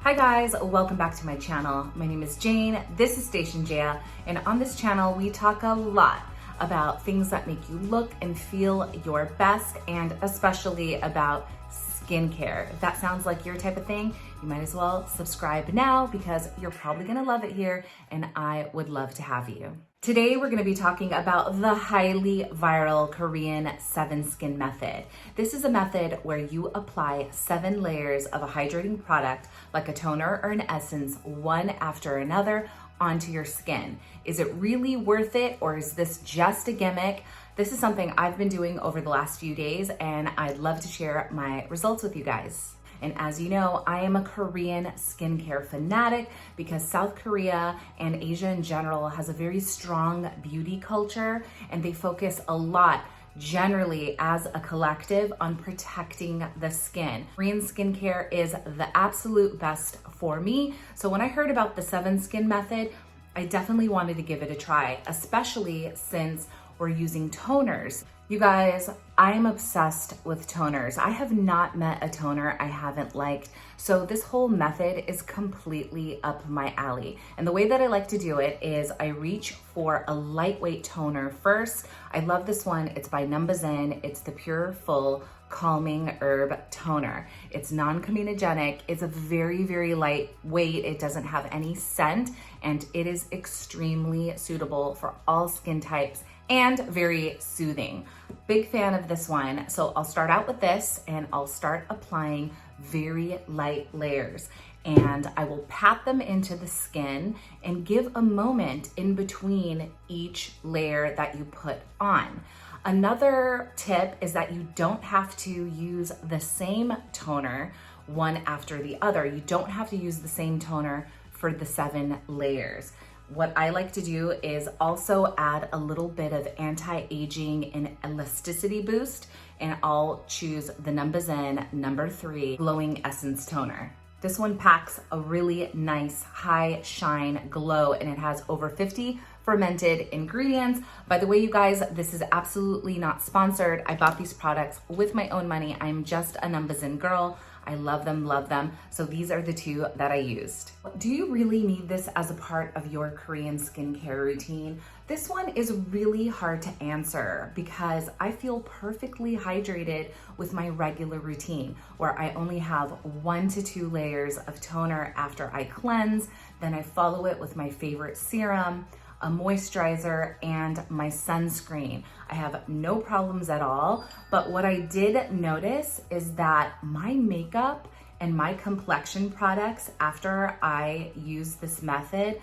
Hi guys, welcome back to my channel. My name is Jane, this is Station Jaya, and on this channel we talk a lot about things that make you look and feel your best, and especially about skincare. If that sounds like your type of thing, you might as well subscribe now because you're probably gonna love it here and I would love to have you. Today we're going to be talking about the highly viral Korean 7 skin method. This is a method where you apply 7 layers of a hydrating product like a toner or an essence, one after another, onto your skin. Is it really worth it, or is this just a gimmick? This is something I've been doing over the last few days and I'd love to share my results with you guys. And as you know, I am a Korean skincare fanatic because South Korea and Asia in general has a very strong beauty culture, and they focus a lot generally as a collective on protecting the skin. Korean skincare is the absolute best for me. So when I heard about the 7 skin method, I definitely wanted to give it a try, especially since we're using toners. You guys, I'm obsessed with toners. I have not met a toner I haven't liked. So this whole method is completely up my alley. And the way that I like to do it is I reach for a lightweight toner first. I love this one. It's by Numbuzin. It's the Pure Full Calming Herb Toner. It's non-comedogenic. It's a very, very lightweight. It doesn't have any scent, and it is extremely suitable for all skin types and very soothing. Big fan of this one. So I'll start out with this and I'll start applying very light layers, and I will pat them into the skin and give a moment in between each layer that you put on. Another tip is that you don't have to use the same toner one after the other. You don't have to use the same toner for the 7 layers. What I like to do is also add a little bit of anti-aging and elasticity boost, and I'll choose the Numbuzin number 3 Glowing Essence Toner. This one packs a really nice high shine glow, and it has over 50 fermented ingredients. By the way, you guys, this is absolutely not sponsored. I bought these products with my own money. I'm just a Numbuzin girl. I love them, love them. So these are the 2 that I used. Do you really need this as a part of your Korean skincare routine? This one is really hard to answer because I feel perfectly hydrated with my regular routine, where I only have 1 to 2 layers of toner after I cleanse. Then I follow it with my favorite serum, a moisturizer, and my sunscreen. I have no problems at all, but what I did notice is that my makeup and my complexion products, after I use this method,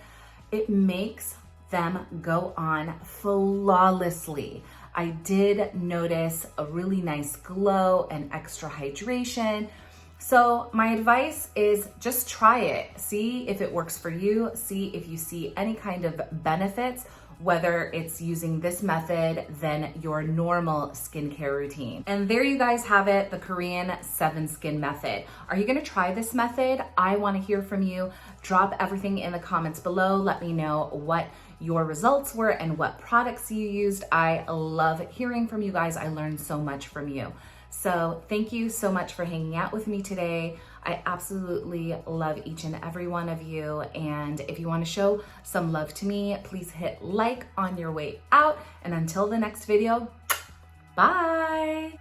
it makes them go on flawlessly. I did notice a really nice glow and extra hydration. So my advice is just try it. See if it works for you. See if you see any kind of benefits, whether it's using this method than your normal skincare routine. And there you guys have it, the Korean 7 skin method. Are you gonna try this method? I wanna hear from you. Drop everything in the comments below. Let me know what your results were and what products you used. I love hearing from you guys. I learned so much from you. So thank you so much for hanging out with me today. I absolutely love each and every one of you. And if you want to show some love to me, please hit like on your way out. And until the next video, bye.